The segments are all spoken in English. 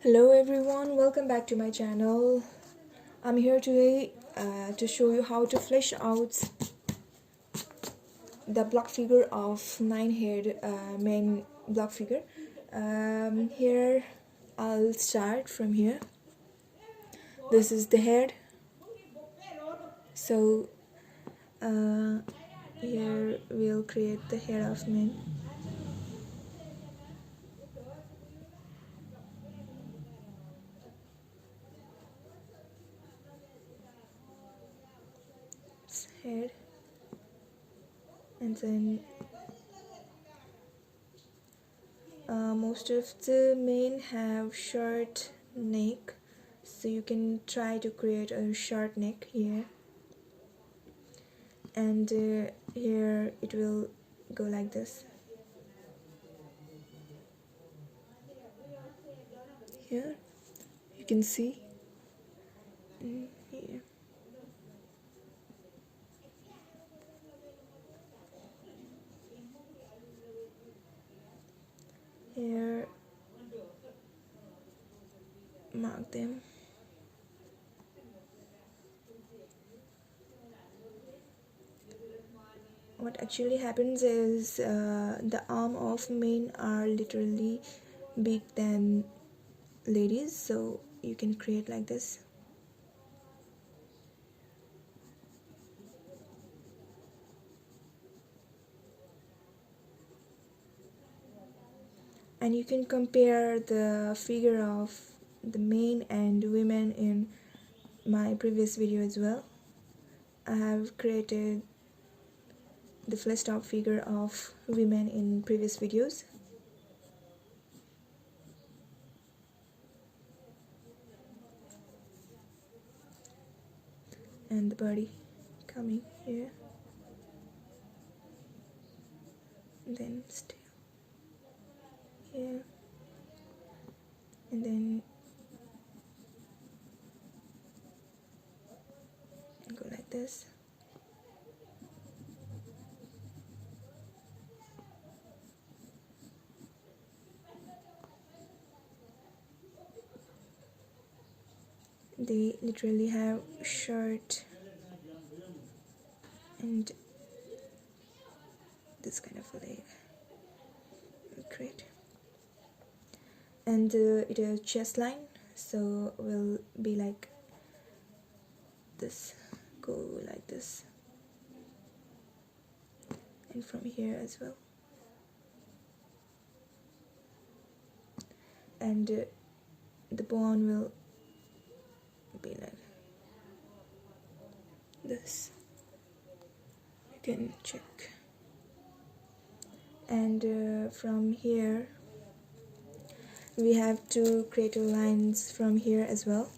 Hello everyone, welcome back to my channel. I'm here today to show you how to flesh out the block figure of 9-haired main block figure. Here I'll start from here. This is the head. So here we'll create the head of man. Head, and then most of the men have short neck, so you can try to create a short neck here, and here it will go like this. Here you can see here. Here, mark them. What actually happens is the arm of men are literally big than ladies, so you can create like this. And you can compare the figure of the men and women in my previous video as well. I have created the fleshed out figure of women in previous videos. And the body coming here, and then still here, and then go like this. They literally have short and this kind of leg. Great. And it is chest line, so will be like this, go like this, and from here as well. And the bone will be like this. You can check. And from here we have to create lines from here as well.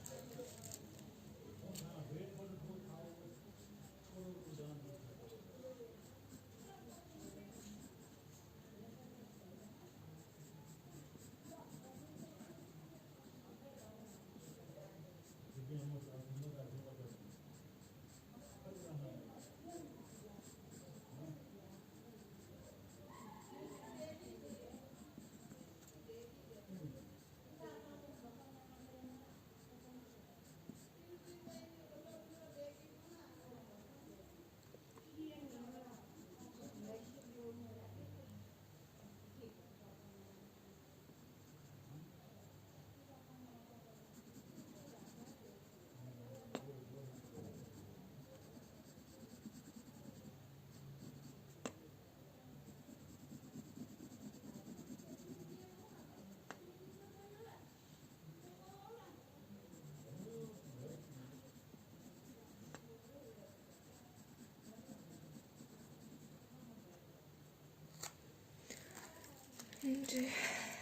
And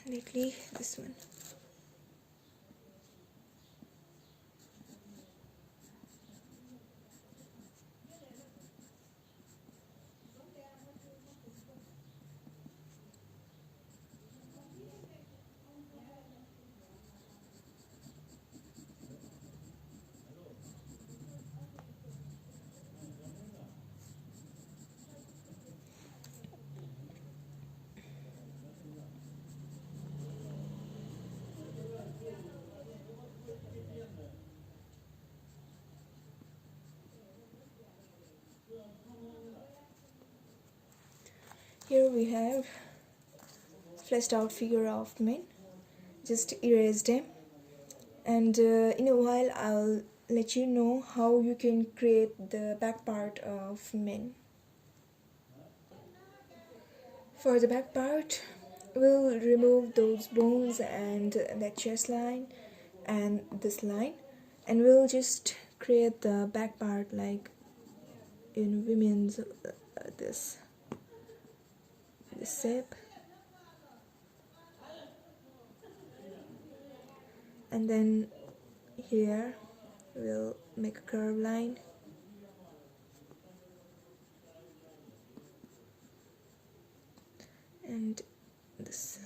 lately this one. Here we have fleshed out figure of men. Just erase them, and in a while I'll let you know how you can create the back part of men. For the back part, we'll remove those bones and that chest line and this line, and we'll just create the back part like in women's this shape, and then here we'll make a curve line, and this.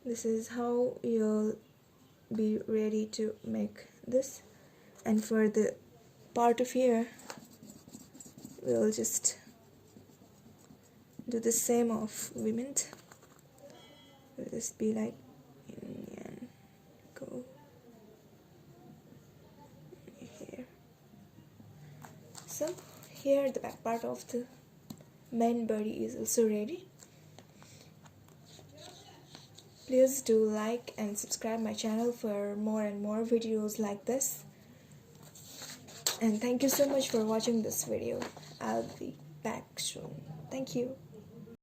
This is how you'll be ready to make this. And for the part of here, we'll just do the same of women. Will just be like and go here. So here the back part of the main body is also ready. Please do like and subscribe my channel for more and more videos like this. And thank you so much for watching this video. I'll be back soon. Thank you.